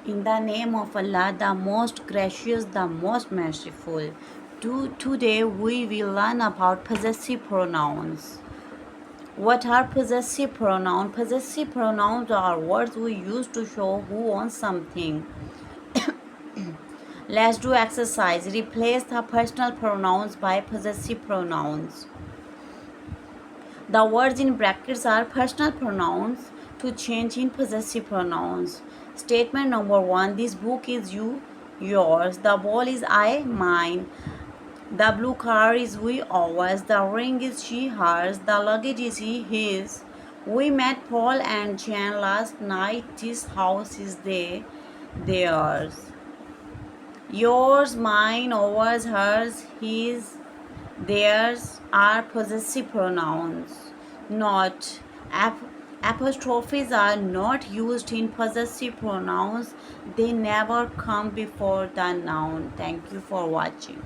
In the name of Allah, the most gracious, the most merciful. Today we will learn about possessive pronouns. What are possessive pronouns? Possessive pronouns are words we use to show who owns something. Let's do exercise. Replace the personal pronouns by possessive pronouns. The words in brackets are personal pronouns to change in possessive pronouns. Statement number 1. This book is yours. The ball is mine. The blue car is ours. The ring is hers. The luggage is his. We met Paul and Jan last night. This house is theirs. Yours, mine, ours, hers, his, theirs are possessive pronouns. Not apostrophes are not used in possessive pronouns. They never come before the noun. Thank you for watching.